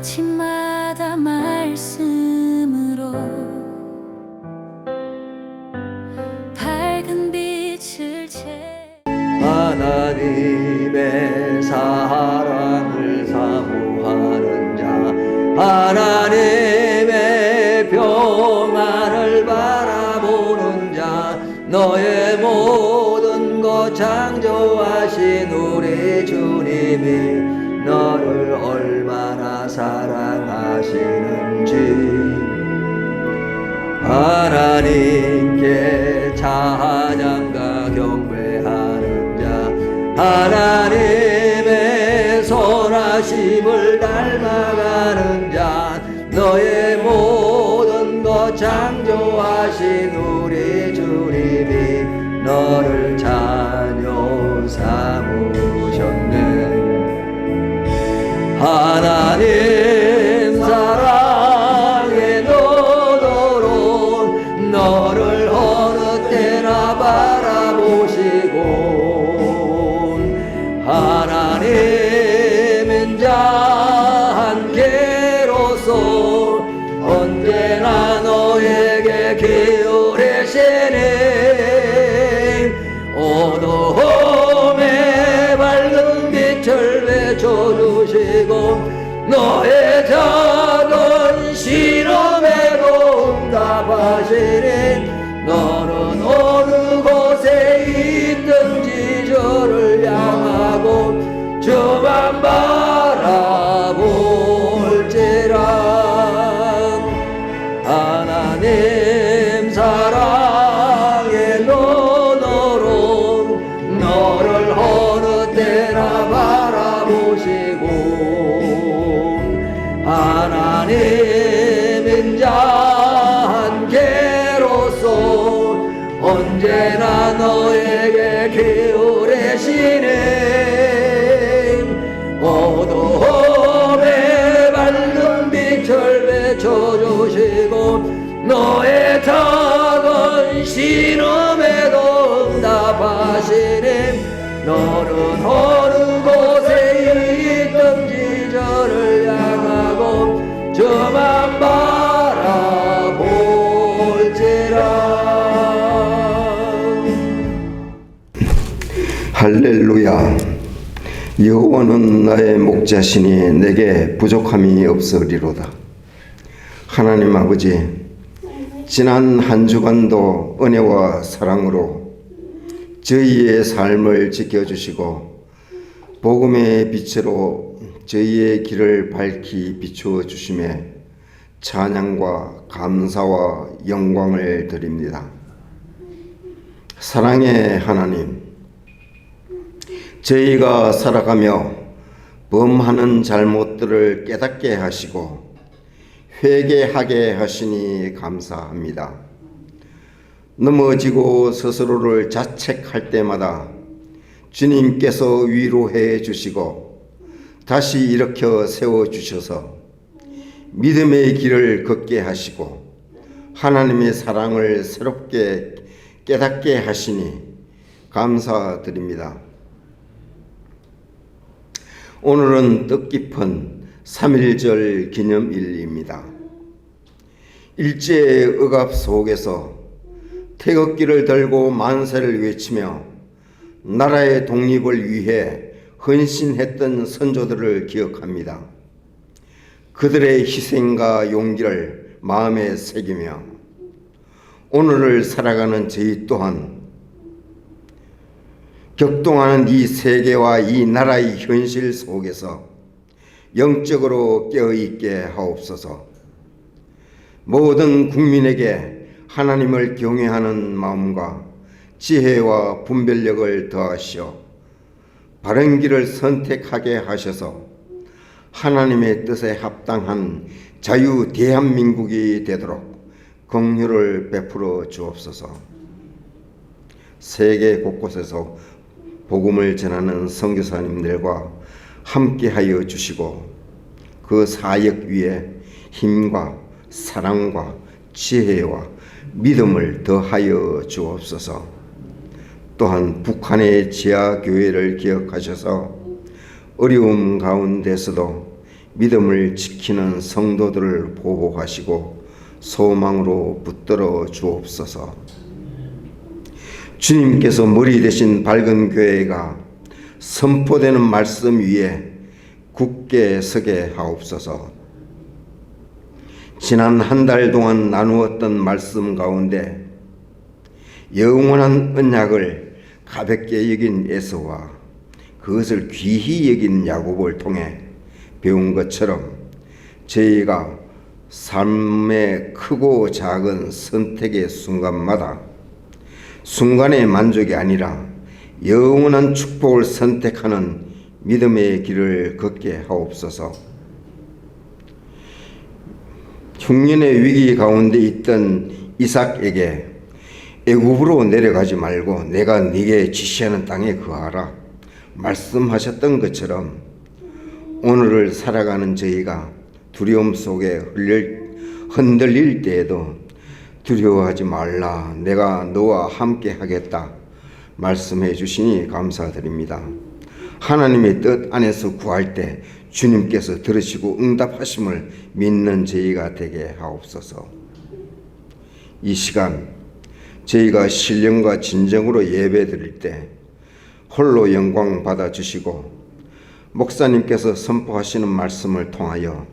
아침마다 말씀으로 밝은 빛을 하나님의 사랑을 사모하는 자, 하나님의 평안을 바라보는 자, 너의 모든 것 창조하신 우리 주님이 너를 얼마나 사랑하시는지, 하나님께 찬양과 경배하는 자, 하나님의 선하심을 닮아가는 자, 너의 모든 것 창조하신 우리 주님이 너를 자녀 삼으셨네. 하나님 사랑에 너더러 너를 어느 때나 바라보시고, 하나님은 자 한계로서 언제나 너에게 기울이시네. 어두움에 밝은 빛을 비춰주시고, 너의 작은 실험에도 응답하시니, 너는 어느 곳에 있든지 저를 향하고 저만 바라볼지라. 하나님 사랑에 너더러 너를 어느 때나 바라보시고, 하나님은 자 한계로서 언제나 너에게 기울이시네. 어두움에 밝은 빛을 비춰주시고, 너의 작은 신음에도 응답하시네. 너는 어느 곳에 있든지 저를 향하고 저만 바라볼지라. 할렐루야. 여호와는 나의 목자시니 내게 부족함이 없으리로다. 하나님 아버지, 지난 한 주간도 은혜와 사랑으로 저희의 삶을 지켜주시고 복음의 빛으로 저희의 길을 밝히 비추어 주심에 찬양과 감사와 영광을 드립니다. 사랑의 하나님, 저희가 살아가며 범하는 잘못들을 깨닫게 하시고 회개하게 하시니 감사합니다. 넘어지고 스스로를 자책할 때마다 주님께서 위로해 주시고 다시 일으켜 세워주셔서 믿음의 길을 걷게 하시고 하나님의 사랑을 새롭게 깨닫게 하시니 감사드립니다. 오늘은 뜻깊은 3.1절 기념일입니다. 일제의 억압 속에서 태극기를 들고 만세를 외치며 나라의 독립을 위해 헌신했던 선조들을 기억합니다. 그들의 희생과 용기를 마음에 새기며 오늘을 살아가는 저희 또한 격동하는 이 세계와 이 나라의 현실 속에서 영적으로 깨어있게 하옵소서. 모든 국민에게 하나님을 경외하는 마음과 지혜와 분별력을 더하시어 바른 길을 선택하게 하셔서 하나님의 뜻에 합당한 자유 대한민국이 되도록 긍휼을 베풀어 주옵소서. 세계 곳곳에서 복음을 전하는 선교사님들과 함께하여 주시고 그 사역 위에 힘과 사랑과 지혜와 믿음을 더하여 주옵소서. 또한 북한의 지하교회를 기억하셔서 어려움 가운데서도 믿음을 지키는 성도들을 보호하시고 소망으로 붙들어 주옵소서. 주님께서 머리 되신 밝은 교회가 선포되는 말씀 위에 굳게 서게 하옵소서. 지난 한 달 동안 나누었던 말씀 가운데 영원한 언약을 가볍게 여긴 에서와 그것을 귀히 여긴 야곱을 통해 배운 것처럼 저희가 삶의 크고 작은 선택의 순간마다 순간의 만족이 아니라 영원한 축복을 선택하는 믿음의 길을 걷게 하옵소서. 흉년의 위기 가운데 있던 이삭에게 애굽으로 내려가지 말고 내가 네게 지시하는 땅에 거하라 말씀하셨던 것처럼 오늘을 살아가는 저희가 두려움 속에 흔들릴 때에도 두려워하지 말라 내가 너와 함께 하겠다 말씀해 주시니 감사드립니다. 하나님의 뜻 안에서 구할 때 주님께서 들으시고 응답하심을 믿는 저희가 되게 하옵소서. 이 시간 저희가 신령과 진정으로 예배 드릴 때 홀로 영광 받아주시고 목사님께서 선포하시는 말씀을 통하여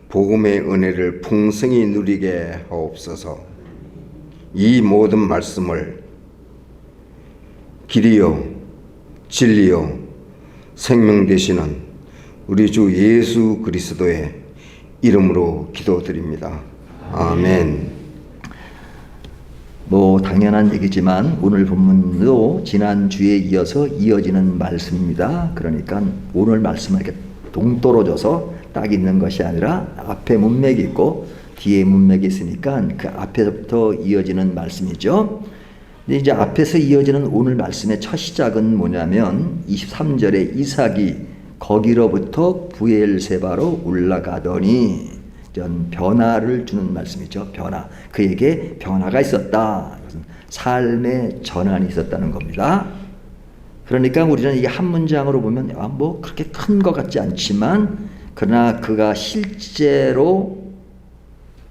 복음의 은혜를 풍성히 누리게 하옵소서. 이 모든 말씀을 길이요 진리요 생명 되시는 우리 주 예수 그리스도의 이름으로 기도드립니다. 아멘. 당연한 얘기지만 오늘 본문도 지난주에 이어서 이어지는 말씀입니다. 그러니까 오늘 말씀은 이렇게 동떨어져서 딱 있는 것이 아니라 앞에 문맥이 있고 뒤에 문맥이 있으니까 그 앞에서부터 이어지는 말씀이죠. 근데 이제 앞에서 이어지는 오늘 말씀의 첫 시작은 뭐냐면 23절에 이삭이 거기로부터 부엘세바로 올라가더니 변화를 주는 말씀이죠. 변화. 그에게 변화가 있었다. 삶의 전환이 있었다는 겁니다. 그러니까 우리는 이게 한 문장으로 보면 그렇게 큰 것 같지 않지만 그러나 그가 실제로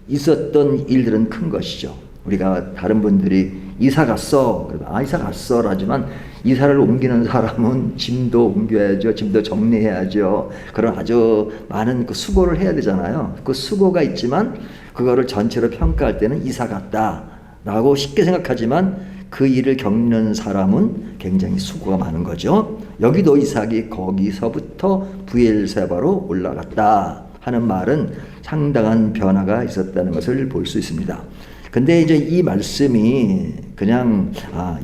있었던 일들은 큰 것이죠. 우리가 다른 분들이 이사 갔어. 그러면 이사 갔어. 라지만 이사를 옮기는 사람은 짐도 옮겨야죠. 짐도 정리해야죠. 그런 아주 많은 그 수고를 해야 되잖아요. 그 수고가 있지만 그거를 전체로 평가할 때는 이사 갔다 라고 쉽게 생각하지만 그 일을 겪는 사람은 굉장히 수고가 많은 거죠. 여기도 이삭이 거기서부터 부엘세바로 올라갔다 하는 말은 상당한 변화가 있었다는 것을 볼 수 있습니다. 근데 이제 이 말씀이 그냥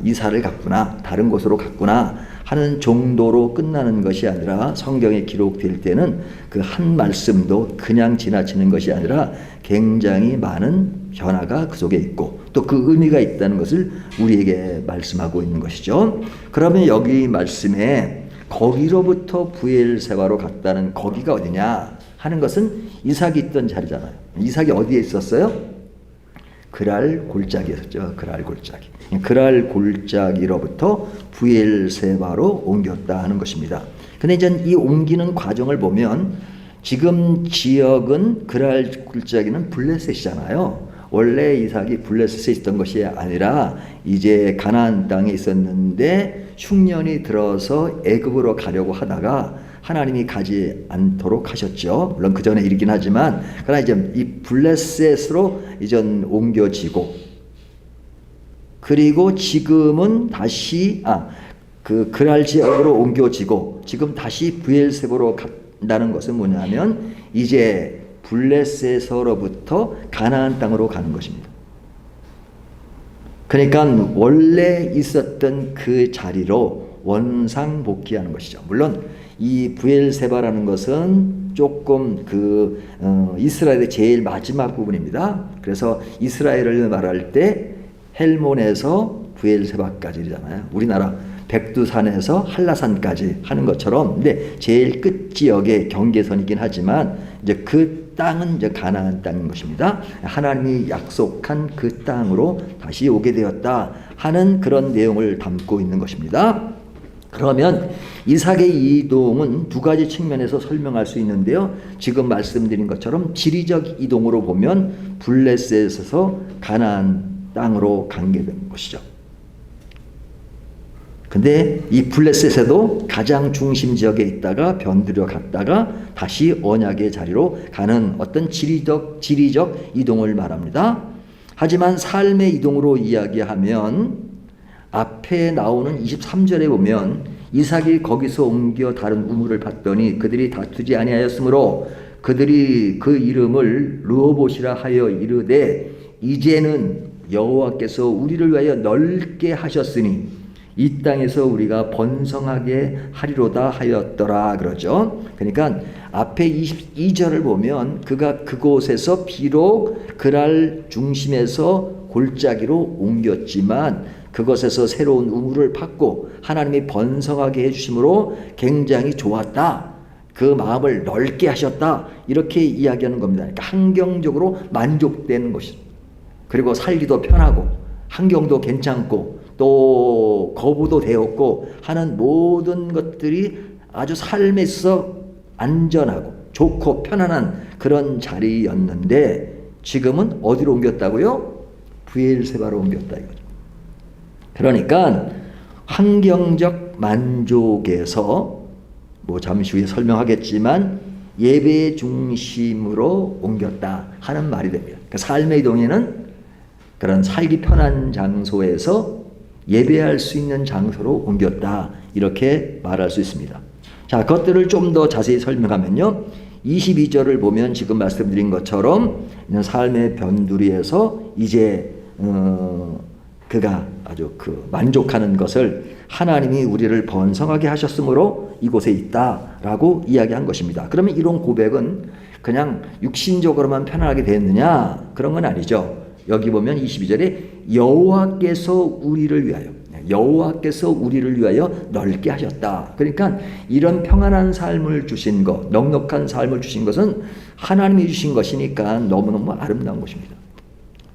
이사를 갔구나, 다른 곳으로 갔구나 하는 정도로 끝나는 것이 아니라 성경에 기록될 때는 그 한 말씀도 그냥 지나치는 것이 아니라 굉장히 많은 변화가 그 속에 있고 또 그 의미가 있다는 것을 우리에게 말씀하고 있는 것이죠. 그러면 여기 말씀에 거기로부터 부엘세바로 갔다는 거기가 어디냐 하는 것은 이삭이 있던 자리잖아요. 이삭이 어디에 있었어요? 그랄 골짜기였죠. 그랄 골짜기. 그랄 골짜기로부터 부엘세바로 옮겼다 하는 것입니다. 근데 이제 이 옮기는 과정을 보면 지금 지역은 그랄 골짜기는 블레셋이잖아요. 원래 이삭이 블레셋에 있던 것이 아니라 이제 가나안 땅에 있었는데 흉년이 들어서 애굽으로 가려고 하다가 하나님이 가지 않도록 하셨죠. 물론 그 전에 일이긴 하지만 그러나 이제 이 블레셋으로 이제 옮겨지고 그리고 지금은 다시 그 그랄 지역으로 옮겨지고 지금 다시 부엘세바로 간다는 것은 뭐냐면 이제 블레셋으로부터 가나안 땅으로 가는 것입니다. 그러니까 원래 있었던 그 자리로 원상복귀하는 것이죠. 물론 이 부엘세바라는 것은 조금 이스라엘의 제일 마지막 부분입니다. 그래서 이스라엘을 말할 때 헬몬에서 부엘세바까지잖아요. 우리나라 백두산에서 한라산까지 하는 것처럼, 근데 제일 끝 지역의 경계선이긴 하지만 이제 그 땅은 이제 가나안 땅인 것입니다. 하나님이 약속한 그 땅으로 다시 오게 되었다 하는 그런 내용을 담고 있는 것입니다. 그러면 이삭의 이동은 두 가지 측면에서 설명할 수 있는데요. 지금 말씀드린 것처럼 지리적 이동으로 보면 블레셋에서 가나안 땅으로 가게 된 것이죠. 근데 이 블레셋에도 가장 중심 지역에 있다가 변두려 갔다가 다시 언약의 자리로 가는 어떤 지리적 이동을 말합니다. 하지만 삶의 이동으로 이야기하면 앞에 나오는 23절에 보면 이삭이 거기서 옮겨 다른 우물을 봤더니 그들이 다투지 아니하였으므로 그들이 그 이름을 르호봇이라 하여 이르되 이제는 여호와께서 우리를 위하여 넓게 하셨으니 이 땅에서 우리가 번성하게 하리로다 하였더라 그러죠. 그러니까 앞에 22절을 보면 그가 그곳에서 비록 그랄 중심에서 골짜기로 옮겼지만 그것에서 새로운 우물을 팠고 하나님이 번성하게 해주심으로 굉장히 좋았다. 그 마음을 넓게 하셨다. 이렇게 이야기하는 겁니다. 그러니까 환경적으로 만족되는 것이죠. 그리고 살기도 편하고 환경도 괜찮고 또 거부도 되었고 하는 모든 것들이 아주 삶에 있어 안전하고 좋고 편안한 그런 자리였는데 지금은 어디로 옮겼다고요? 브엘세바로 옮겼다 이거죠. 그러니까 환경적 만족에서 뭐 잠시 후에 설명하겠지만 예배 중심으로 옮겼다 하는 말이 됩니다. 그러니까 삶의 이동에는 그런 살기 편한 장소에서 예배할 수 있는 장소로 옮겼다 이렇게 말할 수 있습니다. 자, 그것들을 좀 더 자세히 설명하면요. 22절을 보면 지금 말씀드린 것처럼 삶의 변두리에서 이제 그가 아주 만족하는 것을 하나님이 우리를 번성하게 하셨으므로 이곳에 있다라고 이야기한 것입니다. 그러면 이런 고백은 그냥 육신적으로만 편안하게 됐느냐? 그런 건 아니죠. 여기 보면 22절에 여호와께서 우리를 위하여 넓게 하셨다. 그러니까 이런 평안한 삶을 주신 것, 넉넉한 삶을 주신 것은 하나님이 주신 것이니까 너무너무 아름다운 것입니다.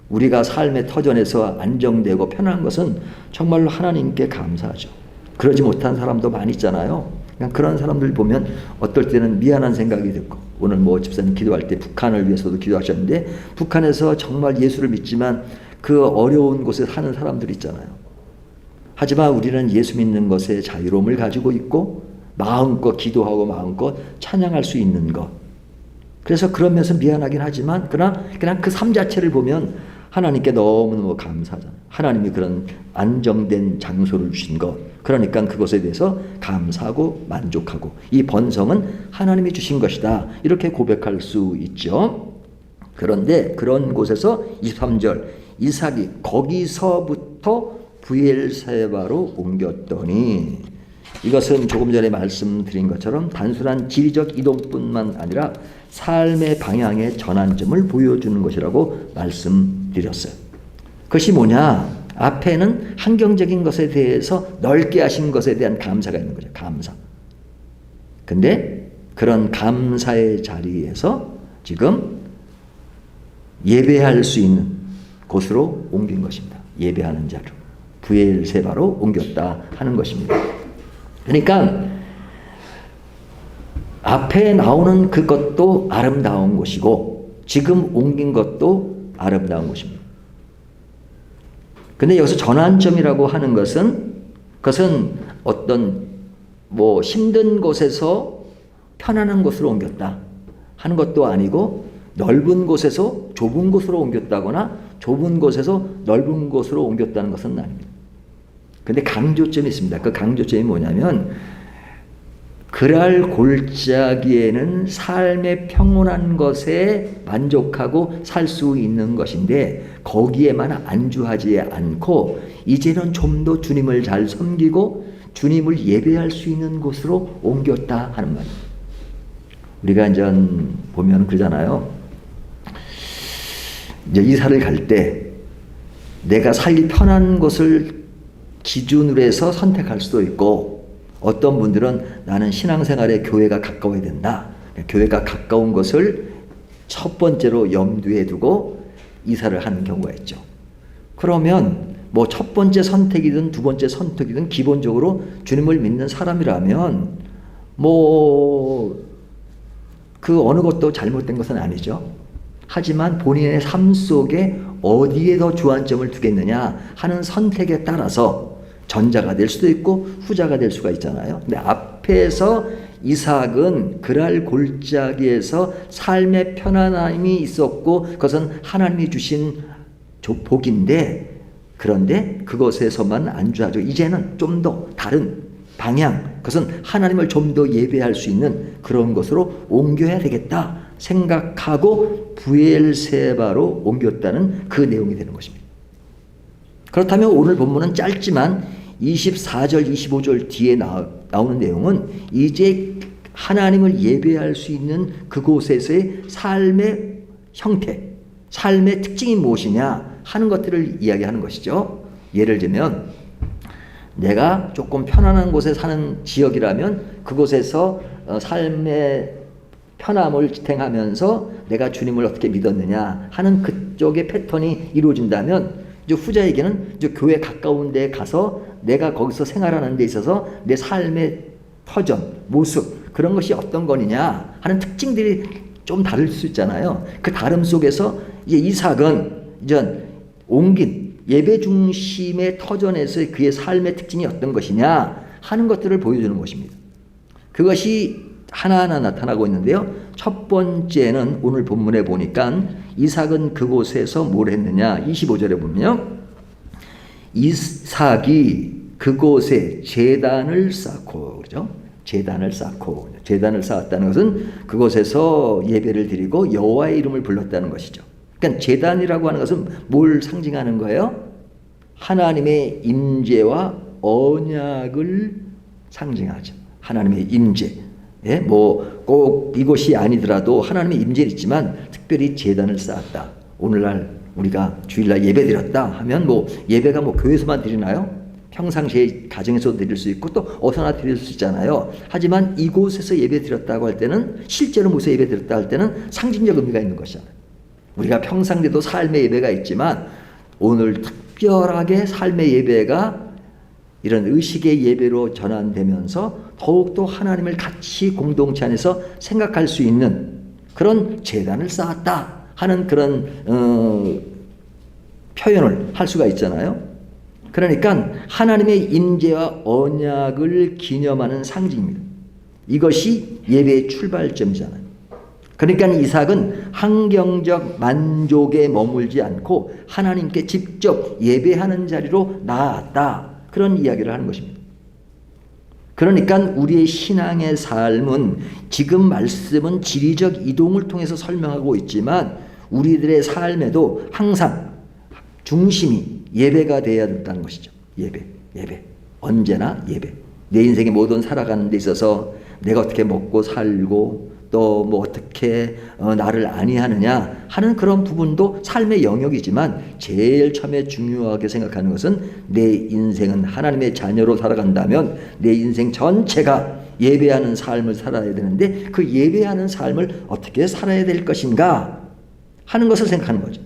우리가 삶의 터전에서 안정되고 편안한 것은 정말로 하나님께 감사하죠. 그러지 못한 사람도 많이 있잖아요. 그냥 그런 사람들 보면 어떨 때는 미안한 생각이 들고, 오늘 뭐 집사님 기도할 때 북한을 위해서도 기도하셨는데 북한에서 정말 예수를 믿지만 그 어려운 곳에 사는 사람들 있잖아요. 하지만 우리는 예수 믿는 것에 자유로움을 가지고 있고 마음껏 기도하고 마음껏 찬양할 수 있는 것. 그래서 그러면서 미안하긴 하지만 그러나 그냥 그 삶 자체를 보면 하나님께 너무너무 감사하잖아요. 하나님이 그런 안정된 장소를 주신 것. 그러니까 그것에 대해서 감사하고 만족하고 이 번성은 하나님이 주신 것이다. 이렇게 고백할 수 있죠. 그런데 그런 곳에서 23절 이삭이 거기서부터 브엘세바로 옮겼더니 이것은 조금 전에 말씀드린 것처럼 단순한 지리적 이동뿐만 아니라 삶의 방향의 전환점을 보여주는 것이라고 말씀드렸어요. 그것이 뭐냐? 앞에는 환경적인 것에 대해서 넓게 하신 것에 대한 감사가 있는 거죠. 감사. 근데 그런 감사의 자리에서 지금 예배할 수 있는 곳으로 옮긴 것입니다. 예배하는 자로. 브엘세바로 옮겼다 하는 것입니다. 그러니까 앞에 나오는 그것도 아름다운 곳이고 지금 옮긴 것도 아름다운 곳입니다. 근데 여기서 전환점이라고 하는 것은 그것은 어떤 뭐 힘든 곳에서 편안한 곳으로 옮겼다 하는 것도 아니고 넓은 곳에서 좁은 곳으로 옮겼다거나 좁은 곳에서 넓은 곳으로 옮겼다는 것은 아닙니다. 근데 강조점이 있습니다. 그 강조점이 뭐냐면 그랄 골짜기에는 삶의 평온한 것에 만족하고 살 수 있는 것인데 거기에만 안주하지 않고 이제는 좀 더 주님을 잘 섬기고 주님을 예배할 수 있는 곳으로 옮겼다 하는 말입니다. 우리가 이제 보면 그러잖아요. 이제 이사를 갈 때 내가 살기 편한 곳을 기준으로 해서 선택할 수도 있고 어떤 분들은 나는 신앙생활에 교회가 가까워야 된다. 교회가 가까운 것을 첫 번째로 염두에 두고 이사를 하는 경우가 있죠. 그러면 뭐 첫 번째 선택이든 두 번째 선택이든 기본적으로 주님을 믿는 사람이라면 뭐 그 어느 것도 잘못된 것은 아니죠. 하지만 본인의 삶 속에 어디에 더 주안점을 두겠느냐 하는 선택에 따라서 전자가 될 수도 있고 후자가 될 수가 있잖아요. 근데 앞에서 이삭은 그랄 골짜기에서 삶의 편안함이 있었고 그것은 하나님이 주신 복인데, 그런데 그것에서만 안주하죠. 이제는 좀 더 다른 방향, 그것은 하나님을 좀 더 예배할 수 있는 그런 것으로 옮겨야 되겠다 생각하고 부엘세바로 옮겼다는 그 내용이 되는 것입니다. 그렇다면 오늘 본문은 짧지만 24절 25절 뒤에 나오는 내용은 이제 하나님을 예배할 수 있는 그곳에서의 삶의 형태, 삶의 특징이 무엇이냐 하는 것들을 이야기하는 것이죠. 예를 들면 내가 조금 편안한 곳에 사는 지역이라면 그곳에서 삶의 편함을 지탱하면서 내가 주님을 어떻게 믿었느냐 하는 그쪽의 패턴이 이루어진다면, 이제 후자에게는 이제 교회 가까운 데 가서 내가 거기서 생활하는 데 있어서 내 삶의 터전, 모습, 그런 것이 어떤 거느냐 하는 특징들이 좀 다를 수 있잖아요. 그 다름 속에서 이제 이삭은 이제 옮긴 예배 중심의 터전에서의 그의 삶의 특징이 어떤 것이냐 하는 것들을 보여주는 것입니다. 그것이 하나하나 나타나고 있는데요. 첫 번째는 오늘 본문에 보니까 이삭은 그곳에서 뭘 했느냐, 25절에 보면요, 이삭이 그곳에 제단을 쌓고, 그렇죠? 제단을 쌓았다는 것은 그곳에서 예배를 드리고 여호와의 이름을 불렀다는 것이죠. 그러니까 제단이라고 하는 것은 뭘 상징하는 거예요? 하나님의 임재와 언약을 상징하죠. 하나님의 임재. 예? 뭐 꼭 이곳이 아니더라도 하나님의 임재는 있지만 특별히 제단을 쌓았다. 오늘날 우리가 주일날 예배 드렸다 하면 뭐 예배가 뭐 교회에서만 드리나요? 평상시에 가정에서 드릴 수 있고 또 어디서나 드릴 수 있잖아요. 하지만 이곳에서 예배 드렸다고 할 때는, 실제로 모여서 예배 드렸다 할 때는 상징적 의미가 있는 것이잖아요. 우리가 평상시에도 삶의 예배가 있지만 오늘 특별하게 삶의 예배가 이런 의식의 예배로 전환되면서 더욱더 하나님을 같이 공동체 안에서 생각할 수 있는 그런 제단을 쌓았다 하는 그런 표현을 할 수가 있잖아요. 그러니까 하나님의 임재와 언약을 기념하는 상징입니다. 이것이 예배의 출발점이잖아요. 그러니까 이삭은 환경적 만족에 머물지 않고 하나님께 직접 예배하는 자리로 나아갔다, 그런 이야기를 하는 것입니다. 그러니까 우리의 신앙의 삶은, 지금 말씀은 지리적 이동을 통해서 설명하고 있지만 우리들의 삶에도 항상 중심이 예배가 되어야 된다는 것이죠. 예배. 언제나 예배. 내 인생의 모든 살아가는 데 있어서 내가 어떻게 먹고 살고 또 뭐 어떻게 나를 아니하느냐 하는 그런 부분도 삶의 영역이지만 제일 처음에 중요하게 생각하는 것은 내 인생은 하나님의 자녀로 살아간다면 내 인생 전체가 예배하는 삶을 살아야 되는데 그 예배하는 삶을 어떻게 살아야 될 것인가 하는 것을 생각하는 거죠.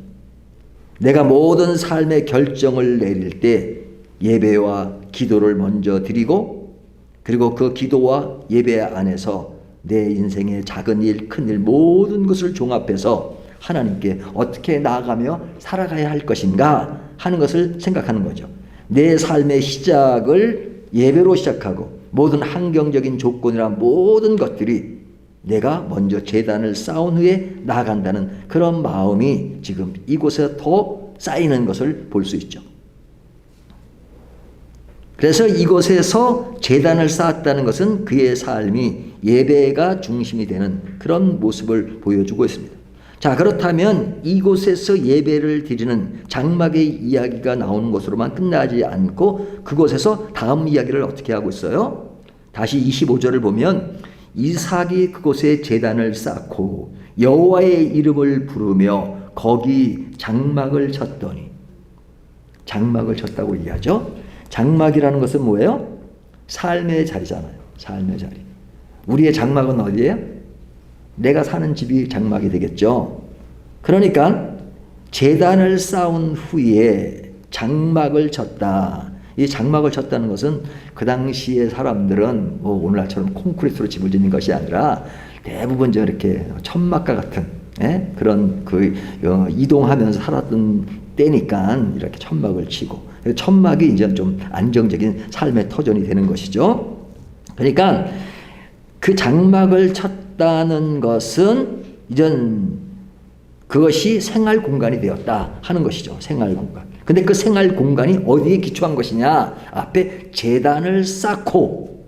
내가 모든 삶의 결정을 내릴 때 예배와 기도를 먼저 드리고, 그리고 그 기도와 예배 안에서 내 인생의 작은 일, 큰 일 모든 것을 종합해서 하나님께 어떻게 나아가며 살아가야 할 것인가 하는 것을 생각하는 거죠. 내 삶의 시작을 예배로 시작하고 모든 환경적인 조건이나 모든 것들이 내가 먼저 제단을 쌓은 후에 나아간다는 그런 마음이 지금 이곳에 더 쌓이는 것을 볼 수 있죠. 그래서 이곳에서 제단을 쌓았다는 것은 그의 삶이 예배가 중심이 되는 그런 모습을 보여주고 있습니다. 자, 그렇다면 이곳에서 예배를 드리는 장막의 이야기가 나오는 것으로만 끝나지 않고 그곳에서 다음 이야기를 어떻게 하고 있어요? 다시 25절을 보면 이삭이 그곳에 제단을 쌓고 여호와의 이름을 부르며 거기 장막을 쳤더니, 장막을 쳤다고 얘기하죠. 장막이라는 것은 뭐예요? 삶의 자리잖아요. 삶의 자리. 우리의 장막은 어디예요? 내가 사는 집이 장막이 되겠죠. 그러니까 제단을 쌓은 후에 장막을 쳤다. 이 장막을 쳤다는 것은 그 당시의 사람들은 뭐 오늘날처럼 콘크리트로 집을 짓는 것이 아니라 대부분 이렇게 천막과 같은 그런 이동하면서 살았던 때니까 이렇게 천막을 치고, 천막이 이제 좀 안정적인 삶의 터전이 되는 것이죠. 그러니까 그 장막을 쳤다는 것은 이전 그것이 생활 공간이 되었다 하는 것이죠. 생활 공간. 근데 그 생활 공간이 어디에 기초한 것이냐? 앞에 제단을 쌓고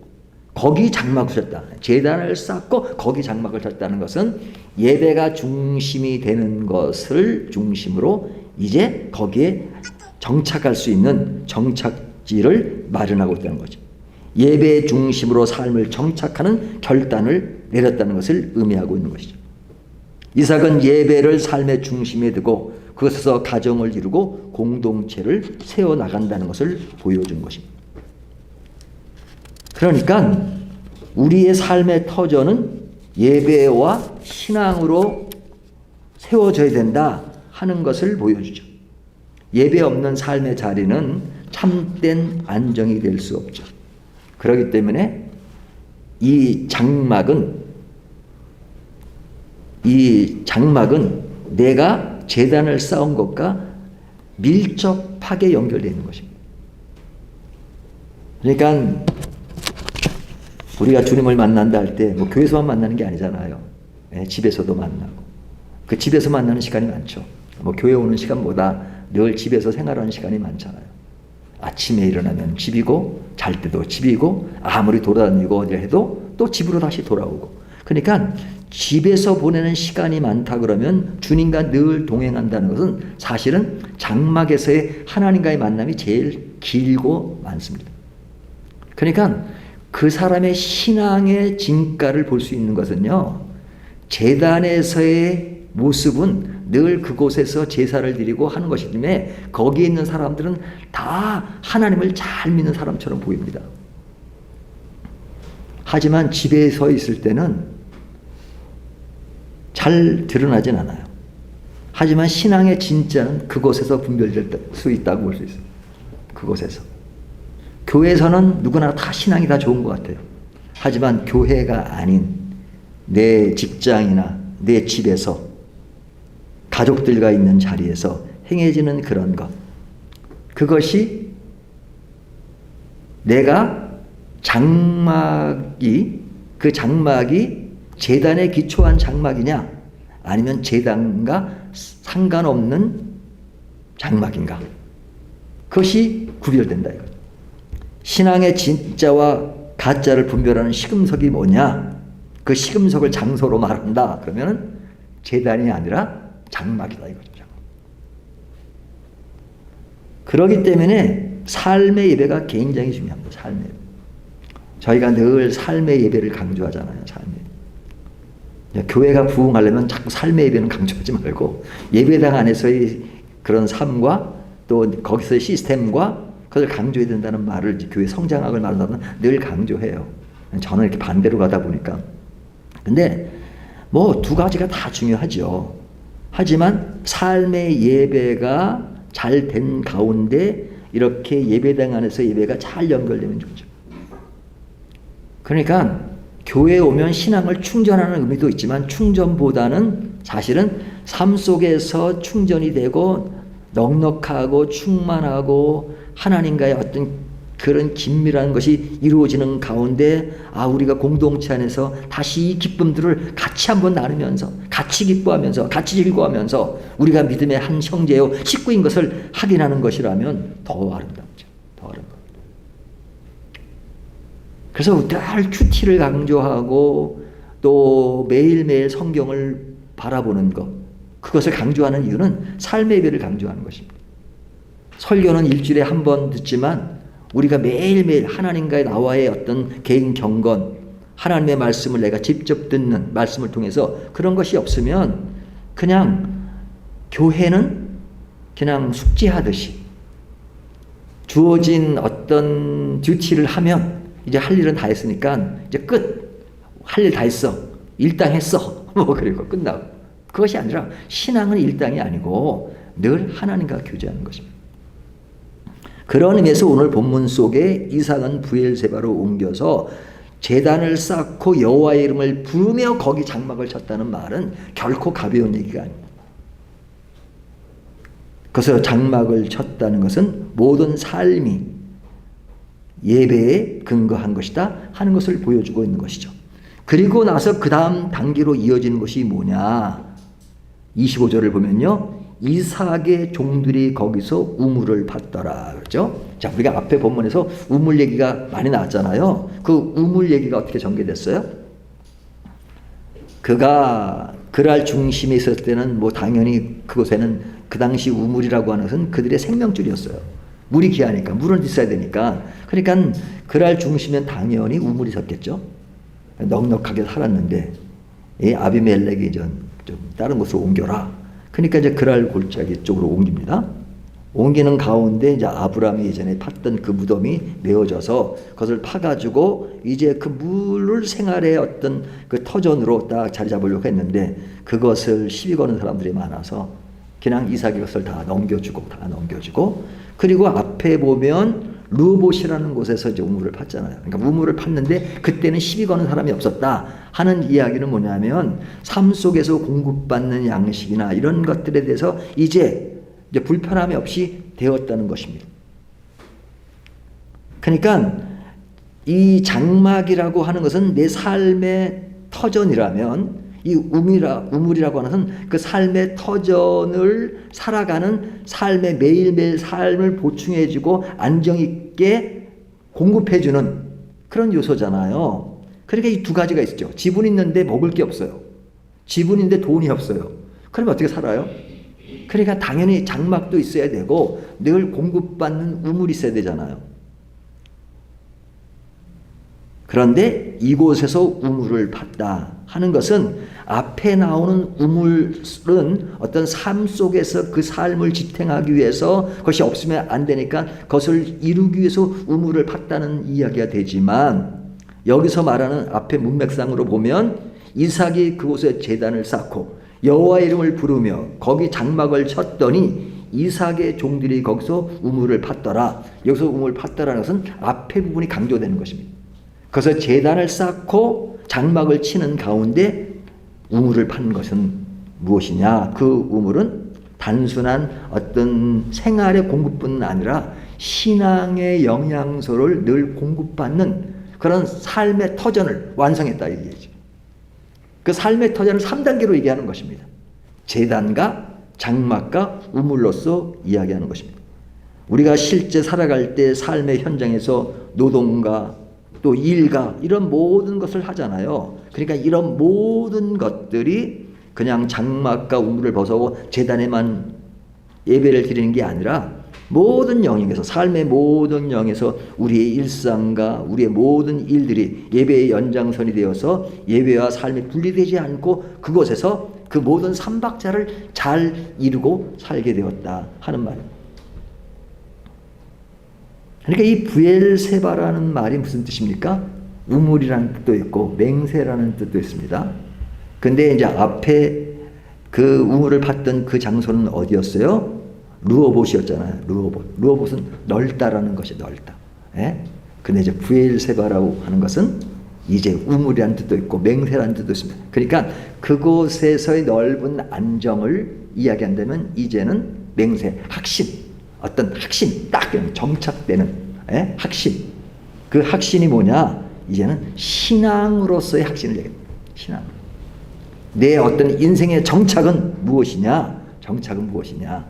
거기 장막을 쳤다. 제단을 쌓고 거기 장막을 쳤다는 것은 예배가 중심이 되는 것을 중심으로 이제 거기에 정착할 수 있는 정착지를 마련하고 있다는 거죠. 예배 중심으로 삶을 정착하는 결단을 내렸다는 것을 의미하고 있는 것이죠. 이삭은 예배를 삶의 중심에 두고 그것에서 가정을 이루고 공동체를 세워나간다는 것을 보여준 것입니다. 그러니까 우리의 삶의 터전은 예배와 신앙으로 세워져야 된다 하는 것을 보여주죠. 예배 없는 삶의 자리는 참된 안정이 될 수 없죠. 그렇기 때문에 이 장막은 내가 제단을 쌓은 것과 밀접하게 연결되어 있는 것입니다. 그러니까 우리가 주님을 만난다 할 때 뭐 교회에서만 만나는 게 아니잖아요. 집에서도 만나고, 그 집에서 만나는 시간이 많죠. 뭐 교회 오는 시간보다 늘 집에서 생활하는 시간이 많잖아요. 아침에 일어나면 집이고, 잘 때도 집이고, 아무리 돌아다니고 어디 해도 또 집으로 다시 돌아오고. 그러니까 집에서 보내는 시간이 많다 그러면 주님과 늘 동행한다는 것은 사실은 장막에서의 하나님과의 만남이 제일 길고 많습니다. 그러니까 그 사람의 신앙의 진가를 볼 수 있는 것은요, 제단에서의 모습은 늘 그곳에서 제사를 드리고 하는 것이기 때문에 거기에 있는 사람들은 다 하나님을 잘 믿는 사람처럼 보입니다. 하지만 집에 서 있을 때는 잘 드러나진 않아요. 하지만 신앙의 진짜는 그곳에서 분별될 수 있다고 볼 수 있어요. 그곳에서. 교회에서는 누구나 다 신앙이 다 좋은 것 같아요. 하지만 교회가 아닌 내 직장이나 내 집에서 가족들과 있는 자리에서 행해지는 그런 것, 그것이 내가 그 장막이 제단에 기초한 장막이냐 아니면 제단과 상관없는 장막인가, 그것이 구별된다 이거죠. 신앙의 진짜와 가짜를 분별하는 시금석이 뭐냐, 그 시금석을 장소로 말한다 그러면 제단이 아니라 장막이다 이거죠. 그렇기 때문에 삶의 예배가 굉장히 중요합니다. 삶의 예배. 저희가 늘 삶의 예배를 강조하잖아요. 삶의 예배. 교회가 부흥하려면 자꾸 삶의 예배는 강조하지 말고 예배당 안에서의 그런 삶과 또 거기서의 시스템과 그걸 강조해야 된다는 말을, 교회 성장학을 말하면 늘 강조해요. 저는 이렇게 반대로 가다 보니까. 근데 뭐 두 가지가 다 중요하죠. 하지만 삶의 예배가 잘 된 가운데 이렇게 예배당 안에서 예배가 잘 연결되면 좋죠. 그러니까 교회에 오면 신앙을 충전하는 의미도 있지만 충전보다는 사실은 삶 속에서 충전이 되고 넉넉하고 충만하고 하나님과의 어떤 그런 긴밀한 것이 이루어지는 가운데 우리가 공동체 안에서 다시 이 기쁨들을 같이 한번 나누면서 같이 기뻐하면서 같이 즐거워하면서 우리가 믿음의 한 형제요 식구인 것을 확인하는 것이라면 더 아름답죠. 더 아름답죠. 그래서 늘 큐티를 강조하고 또 매일매일 성경을 바라보는 것, 그것을 강조하는 이유는 삶의 예배를 강조하는 것입니다. 설교는 일주일에 한 번 듣지만 우리가 매일매일 하나님과의 나와의 어떤 개인 경건, 하나님의 말씀을 내가 직접 듣는 말씀을 통해서 그런 것이 없으면 그냥 교회는 그냥 숙제하듯이 주어진 어떤 듀티를 하면 이제 할 일은 다 했으니까 이제 끝, 할 일 다 했어, 일당했어 뭐 그리고 끝나고, 그것이 아니라 신앙은 일당이 아니고 늘 하나님과 교제하는 것입니다. 그런 의미에서 오늘 본문 속에 이삭은 브엘세바로 옮겨서 제단을 쌓고 여호와의 이름을 부르며 거기 장막을 쳤다는 말은 결코 가벼운 얘기가 아닙니다. 그래서 장막을 쳤다는 것은 모든 삶이 예배에 근거한 것이다 하는 것을 보여주고 있는 것이죠. 그리고 나서 그 다음 단계로 이어지는 것이 뭐냐, 25절을 보면요, 이삭의 종들이 거기서 우물을 팠더라 그렇죠? 자, 우리가 앞에 본문에서 우물 얘기가 많이 나왔잖아요. 그 우물 얘기가 어떻게 전개됐어요? 그가 그랄 중심에 있었을 때는 뭐 당연히 그곳에는 그 당시 우물이라고 하는 것은 그들의 생명줄이었어요. 물이 귀하니까, 물은 있어야 되니까. 그러니까 그랄 중심엔 당연히 우물이 있었겠죠. 넉넉하게 살았는데 이 아비멜렉이 좀 다른 곳으로 옮겨라. 그러니까 이제 그랄 골짜기 쪽으로 옮깁니다. 옮기는 가운데 이제 아브라함이 예전에 팠던 그 무덤이 메어져서 그것을 파가지고 이제 그 물을 생활의 어떤 그 터전으로 딱 자리 잡으려고 했는데 그것을 시비 거는 사람들이 많아서 그냥 이삭이 그것을 다 넘겨주고 그리고 앞에 보면 르호봇이라는 곳에서 이제 우물을 팠잖아요. 그러니까 우물을 팠는데 그때는 시비 거는 사람이 없었다 하는 이야기는 뭐냐면 삶 속에서 공급받는 양식이나 이런 것들에 대해서 이제 불편함이 없이 되었다는 것입니다. 그러니까 이 장막이라고 하는 것은 내 삶의 터전이라면 이 우물이라고 하는 것은 그 삶의 터전을 살아가는 삶의 매일매일 삶을 보충해주고 안정 있게 공급해주는 그런 요소잖아요. 그러니까 이 두 가지가 있죠. 집은 있는데 먹을 게 없어요. 집은 있는데 돈이 없어요. 그러면 어떻게 살아요? 그러니까 당연히 장막도 있어야 되고 늘 공급받는 우물이 있어야 되잖아요. 그런데 이곳에서 우물을 팠다 하는 것은 앞에 나오는 우물은 어떤 삶 속에서 그 삶을 지탱하기 위해서 그것이 없으면 안 되니까 그것을 이루기 위해서 우물을 팠다는 이야기가 되지만 여기서 말하는 앞에 문맥상으로 보면 이삭이 그곳에 제단을 쌓고 여호와의 이름을 부르며 거기 장막을 쳤더니 이삭의 종들이 거기서 우물을 팠더라. 여기서 우물을 팠더라는 것은 앞에 부분이 강조되는 것입니다. 그래서 제단을 쌓고 장막을 치는 가운데 우물을 판 것은 무엇이냐? 그 우물은 단순한 어떤 생활의 공급뿐 아니라 신앙의 영양소를 늘 공급받는 그런 삶의 터전을 완성했다 이 얘기죠. 그 삶의 터전을 3단계로 얘기하는 것입니다. 제단과 장막과 우물로서 이야기하는 것입니다. 우리가 실제 살아갈 때 삶의 현장에서 노동과 또 일가 이런 모든 것을 하잖아요. 그러니까 이런 모든 것들이 그냥 장막과 우물을 벗어고 제단에만 예배를 드리는 게 아니라 모든 영역에서 삶의 모든 영역에서 우리의 일상과 우리의 모든 일들이 예배의 연장선이 되어서 예배와 삶이 분리되지 않고 그곳에서 그 모든 삼박자를 잘 이루고 살게 되었다 하는 말입니다. 그러니까 이 브엘세바라는 말이 무슨 뜻입니까? 우물이라는 뜻도 있고 맹세라는 뜻도 있습니다. 근데 이제 앞에 그 우물을 팠던 그 장소는 어디였어요? 르호봇이었잖아요. 르호봇은 넓다라는 것이 넓다. 예? 근데 이제 브엘세바라고 하는 것은 이제 우물이라는 뜻도 있고 맹세라는 뜻도 있습니다. 그러니까 그곳에서의 넓은 안정을 이야기한다면 이제는 맹세, 확신, 어떤 확신, 딱 정착되는 확신. 그 확신이 뭐냐? 이제는 신앙으로서의 확신을 얘기합니다. 신앙. 내 어떤 인생의 정착은 무엇이냐? 정착은 무엇이냐?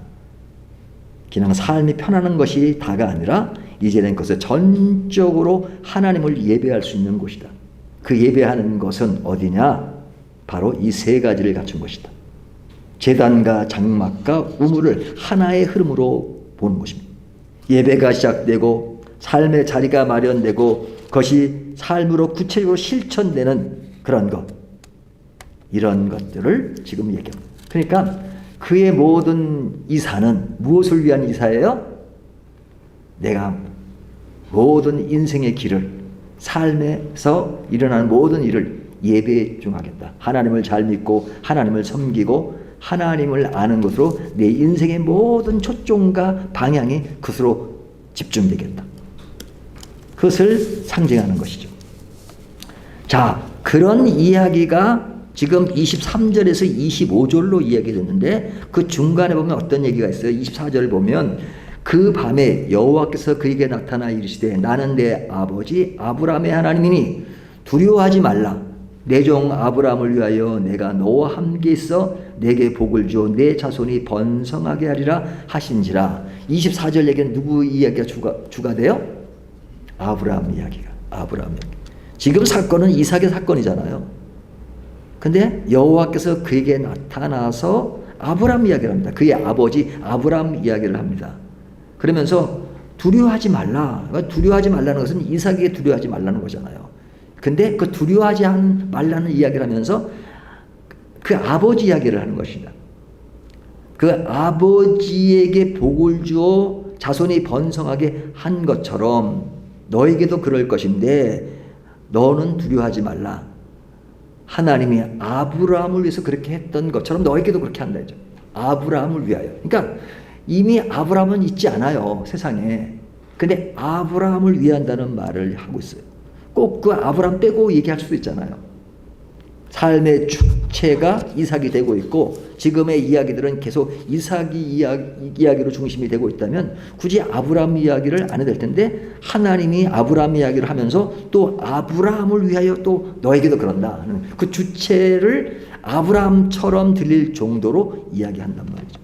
그냥 삶이 편안한 것이 다가 아니라 이제는 그것을 전적으로 하나님을 예배할 수 있는 곳이다. 그 예배하는 것은 어디냐? 바로 이 세 가지를 갖춘 것이다. 제단과 장막과 우물을 하나의 흐름으로 보는 것입니다. 예배가 시작되고 삶의 자리가 마련되고 그것이 삶으로 구체적으로 실천되는 그런 것, 이런 것들을 지금 얘기합니다. 그러니까 그의 모든 이사는 무엇을 위한 이사예요? 내가 모든 인생의 길을, 삶에서 일어나는 모든 일을 예배에 중하겠다. 하나님을 잘 믿고 하나님을 섬기고 하나님을 아는 것으로 내 인생의 모든 초점과 방향이 그것으로 집중되겠다. 그것을 상징하는 것이죠. 자, 그런 이야기가 지금 23절에서 25절로 이야기됐는데 그 중간에 보면 어떤 얘기가 있어요. 24절을 보면 그 밤에 여호와께서 그에게 나타나 이르시되 나는 내 아버지 아브라함의 하나님이니 두려워하지 말라. 내 종 아브라함을 위하여 내가 너와 함께 있어 내게 복을 주어 내 자손이 번성하게 하리라 하신지라. 24절 얘기는 누구 이야기가 주가 돼요? 아브라함 이야기가. 아브라함 이야기. 지금 사건은 이삭의 사건이잖아요. 근데 여호와께서 그에게 나타나서 아브라함 이야기를 합니다. 그의 아버지 아브라함 이야기를 합니다. 그러면서 두려워하지 말라. 그러니까 두려워하지 말라는 것은 이삭에게 두려워하지 말라는 거잖아요. 근데 그 두려워하지 말라는 이야기를 하면서 그 아버지 이야기를 하는 것입니다. 그 아버지에게 복을 주어 자손이 번성하게 한 것처럼 너에게도 그럴 것인데 너는 두려워하지 말라. 하나님이 아브라함을 위해서 그렇게 했던 것처럼 너에게도 그렇게 한다 했죠. 아브라함을 위하여. 그러니까 이미 아브라함은 있지 않아요, 세상에. 근데 아브라함을 위한다는 말을 하고 있어요. 꼭 그 아브라함 빼고 얘기할 수도 있잖아요. 삶의 주체가 이삭이 되고 있고 지금의 이야기들은 계속 이삭이 이야기로 중심이 되고 있다면 굳이 아브라함 이야기를 안 해도 될 텐데 하나님이 아브라함 이야기를 하면서 또 아브라함을 위하여 또 너에게도 그런다 하는 그 주체를 아브라함처럼 들릴 정도로 이야기한단 말이죠.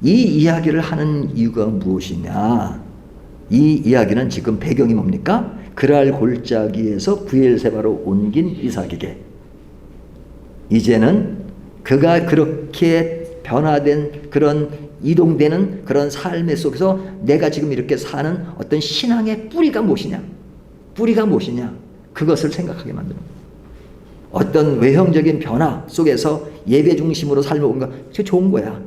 이 이야기를 하는 이유가 무엇이냐? 이 이야기는 지금 배경이 뭡니까? 그랄 골짜기에서 브엘세바로 옮긴 이삭에게 이제는 그가 그렇게 변화된 그런 이동되는 그런 삶의 속에서 내가 지금 이렇게 사는 어떤 신앙의 뿌리가 무엇이냐? 뿌리가 무엇이냐? 그것을 생각하게 만드는 거예요. 어떤 외형적인 변화 속에서 예배 중심으로 삶을 온 거 좋은 거야.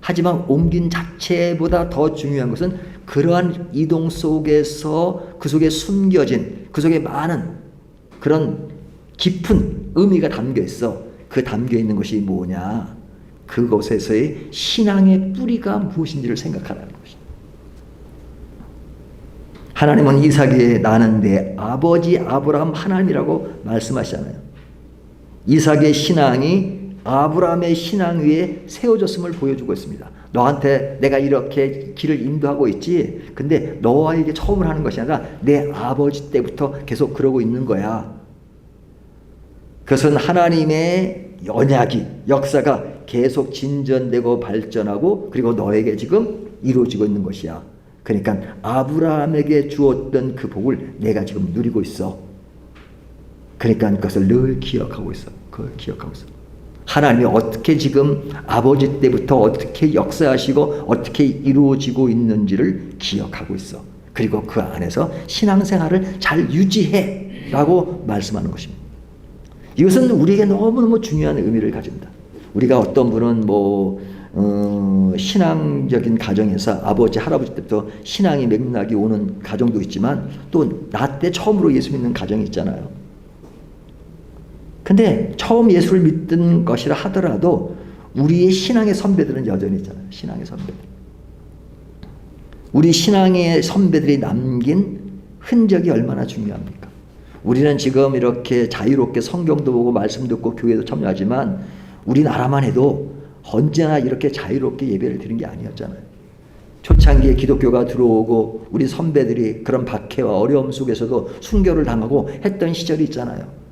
하지만 옮긴 자체보다 더 중요한 것은 그러한 이동 속에서 그 속에 숨겨진 그 속에 많은 그런 깊은 의미가 담겨 있어. 그 담겨 있는 것이 뭐냐? 그곳에서의 신앙의 뿌리가 무엇인지를 생각하라는 것입니다. 하나님은 이삭에게 나는 내 아버지 아브라함 하나님이라고 말씀하시잖아요. 이삭의 신앙이 아브라함의 신앙 위에 세워졌음을 보여주고 있습니다. 너한테 내가 이렇게 길을 인도하고 있지. 근데 너에게 처음으로 하는 것이 아니라 내 아버지 때부터 계속 그러고 있는 거야. 그것은 하나님의 언약이 역사가 계속 진전되고 발전하고 그리고 너에게 지금 이루어지고 있는 것이야. 그러니까 아브라함에게 주었던 그 복을 내가 지금 누리고 있어. 그러니까 그것을 늘 기억하고 있어. 그걸 기억하고 있어. 하나님이 어떻게 지금 아버지 때부터 어떻게 역사하시고 어떻게 이루어지고 있는지를 기억하고 있어. 그리고 그 안에서 신앙생활을 잘 유지해 라고 말씀하는 것입니다. 이것은 우리에게 너무너무 중요한 의미를 가집니다. 우리가 어떤 분은 신앙적인 가정에서 아버지 할아버지 때부터 신앙의 맥락이 오는 가정도 있지만 또 나 때 처음으로 예수 믿는 가정이 있잖아요. 근데 처음 예수를 믿던 것이라 하더라도 우리의 신앙의 선배들은 여전히 있잖아요. 신앙의 선배들. 우리 신앙의 선배들이 남긴 흔적이 얼마나 중요합니까? 우리는 지금 이렇게 자유롭게 성경도 보고 말씀 듣고 교회도 참여하지만 우리나라만 해도 언제나 이렇게 자유롭게 예배를 드린 게 아니었잖아요. 초창기에 기독교가 들어오고 우리 선배들이 그런 박해와 어려움 속에서도 순교를 당하고 했던 시절이 있잖아요.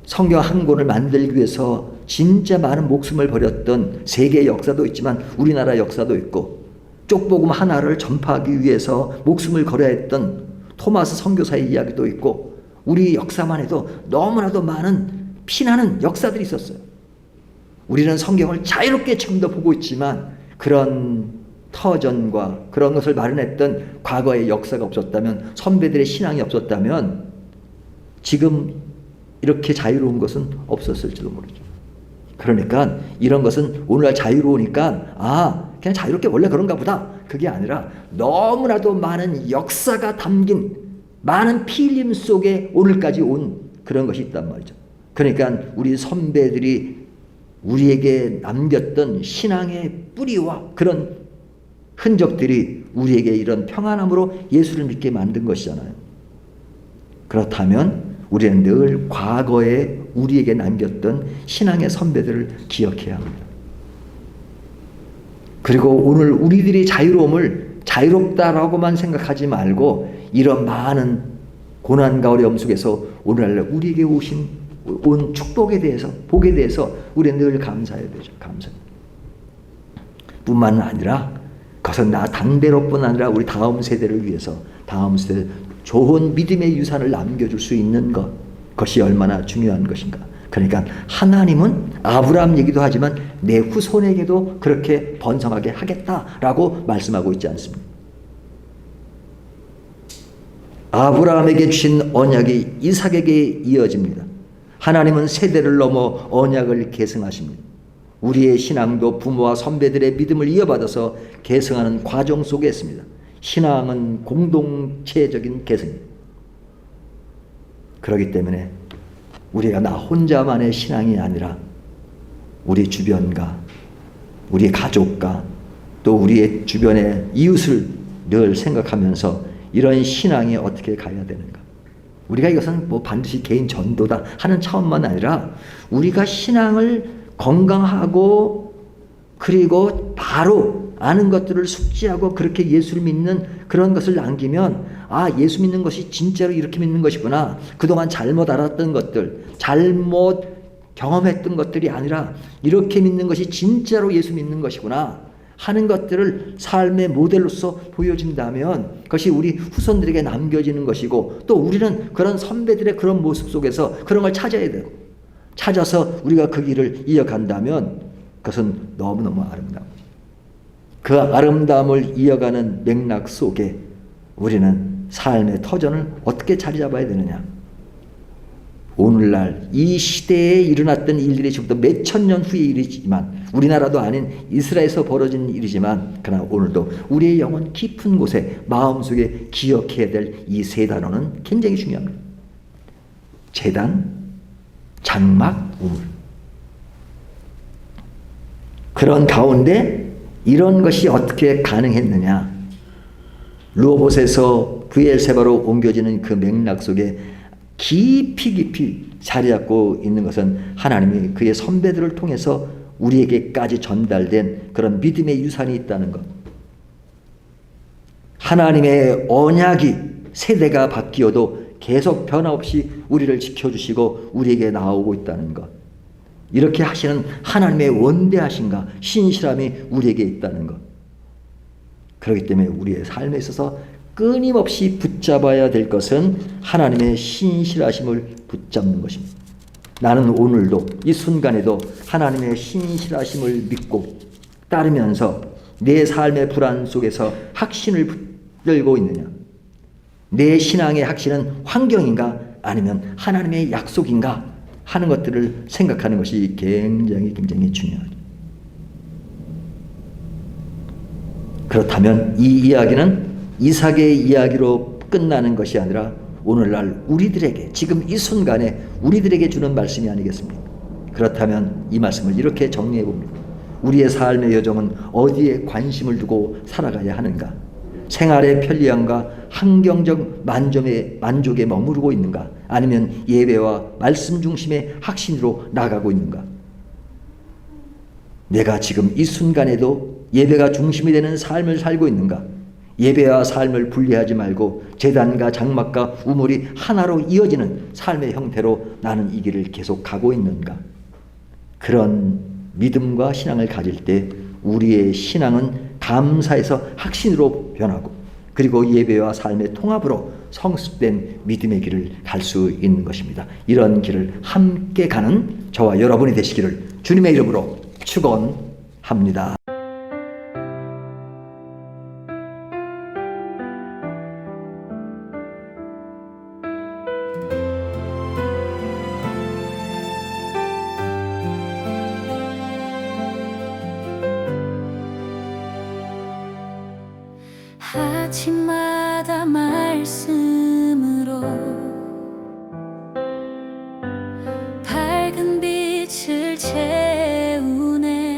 성경 한 권을 만들기 위해서 진짜 많은 목숨을 버렸던 세계 역사도 있지만 우리나라 역사도 있고 쪽복음 하나를 전파하기 위해서 목숨을 걸어야 했던 토마스 선교사의 이야기도 있고 우리 역사만 해도 너무나도 많은 피나는 역사들이 있었어요. 우리는 성경을 자유롭게 지금도 보고 있지만 그런 터전과 그런 것을 마련했던 과거의 역사가 없었다면 선배들의 신앙이 없었다면 지금 이렇게 자유로운 것은 없었을지도 모르죠. 그러니까 이런 것은 오늘날 자유로우니까 그냥 자유롭게 원래 그런가 보다. 그게 아니라 너무나도 많은 역사가 담긴 많은 피 흘림 속에 오늘까지 온 그런 것이 있단 말이죠. 그러니까 우리 선배들이 우리에게 남겼던 신앙의 뿌리와 그런 흔적들이 우리에게 이런 평안함으로 예수를 믿게 만든 것이잖아요. 그렇다면 우리는 늘 과거에 우리에게 남겼던 신앙의 선배들을 기억해야 합니다. 그리고 오늘 우리들이 자유로움을 자유롭다라고만 생각하지 말고 이런 많은 고난과 어려움 속에서 오늘날 우리에게 온 축복에 대해서, 복에 대해서 우리는 늘 감사해야 되죠. 감사. 뿐만 아니라 그것은 나 당대로뿐 아니라 우리 다음 세대를 위해서, 다음 세대 좋은 믿음의 유산을 남겨줄 수 있는 그것이 얼마나 중요한 것인가. 그러니까 하나님은 아브라함 얘기도 하지만 내 후손에게도 그렇게 번성하게 하겠다라고 말씀하고 있지 않습니까? 아브라함에게 주신 언약이 이삭에게 이어집니다. 하나님은 세대를 넘어 언약을 계승하십니다. 우리의 신앙도 부모와 선배들의 믿음을 이어받아서 계승하는 과정 속에 있습니다. 신앙은 공동체적인 계승입니다. 그렇기 때문에 우리가 나 혼자만의 신앙이 아니라 우리 주변과 우리 가족과 또 우리의 주변의 이웃을 늘 생각하면서 이런 신앙이 어떻게 가야 되는가. 우리가 이것은 뭐 반드시 개인 전도다 하는 차원만 아니라 우리가 신앙을 건강하고 그리고 바로 아는 것들을 숙지하고 그렇게 예수를 믿는 그런 것을 남기면 예수 믿는 것이 진짜로 이렇게 믿는 것이구나. 그동안 잘못 알았던 것들, 잘못 경험했던 것들이 아니라 이렇게 믿는 것이 진짜로 예수 믿는 것이구나 하는 것들을 삶의 모델로서 보여준다면 그것이 우리 후손들에게 남겨지는 것이고 또 우리는 그런 선배들의 그런 모습 속에서 그런 걸 찾아야 되고 찾아서 우리가 그 길을 이어간다면 그것은 너무너무 아름다운 그 아름다움을 이어가는 맥락 속에 우리는 삶의 터전을 어떻게 자리 잡아야 되느냐. 오늘날 이 시대에 일어났던 일들이 지금부터 몇천 년 후의 일이지만 우리나라도 아닌 이스라엘에서 벌어진 일이지만 그러나 오늘도 우리의 영혼 깊은 곳에 마음속에 기억해야 될 이 세 단어는 굉장히 중요합니다. 제단, 장막, 우물. 그런 가운데 이런 것이 어떻게 가능했느냐. 루오봇에서 브엘세바로 옮겨지는 그 맥락 속에 깊이 자리 잡고 있는 것은 하나님이 그의 선배들을 통해서 우리에게까지 전달된 그런 믿음의 유산이 있다는 것. 하나님의 언약이 세대가 바뀌어도 계속 변함없이 우리를 지켜주시고 우리에게 나오고 있다는 것. 이렇게 하시는 하나님의 원대하신가 신실함이 우리에게 있다는 것. 그렇기 때문에 우리의 삶에 있어서 끊임없이 붙잡아야 될 것은 하나님의 신실하심을 붙잡는 것입니다. 나는 오늘도 이 순간에도 하나님의 신실하심을 믿고 따르면서 내 삶의 불안 속에서 확신을 붙들고 있느냐. 내 신앙의 확신은 환경인가 아니면 하나님의 약속인가 하는 것들을 생각하는 것이 굉장히 중요하죠. 그렇다면 이 이야기는 이삭의 이야기로 끝나는 것이 아니라 오늘날 우리들에게 지금 이 순간에 우리들에게 주는 말씀이 아니겠습니까? 그렇다면 이 말씀을 이렇게 정리해 봅니다. 우리의 삶의 여정은 어디에 관심을 두고 살아가야 하는가? 생활의 편리함과 환경적 만족에 머무르고 있는가? 아니면 예배와 말씀 중심의 확신으로 나가고 있는가? 내가 지금 이 순간에도 예배가 중심이 되는 삶을 살고 있는가? 예배와 삶을 분리하지 말고 제단과 장막과 우물이 하나로 이어지는 삶의 형태로 나는 이 길을 계속 가고 있는가? 그런 믿음과 신앙을 가질 때 우리의 신앙은 감사에서 확신으로 변하고 그리고 예배와 삶의 통합으로 성숙된 믿음의 길을 갈 수 있는 것입니다. 이런 길을 함께 가는 저와 여러분이 되시기를 주님의 이름으로 축원합니다. 아침마다 말씀으로 밝은 빛을 채우네.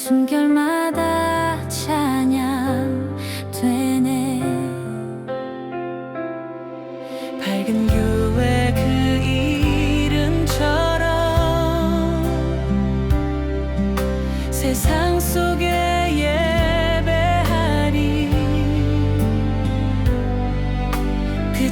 숨결마다 찬양되네. 밝은 교회 그 이름처럼 세상 속에 예배하리. 그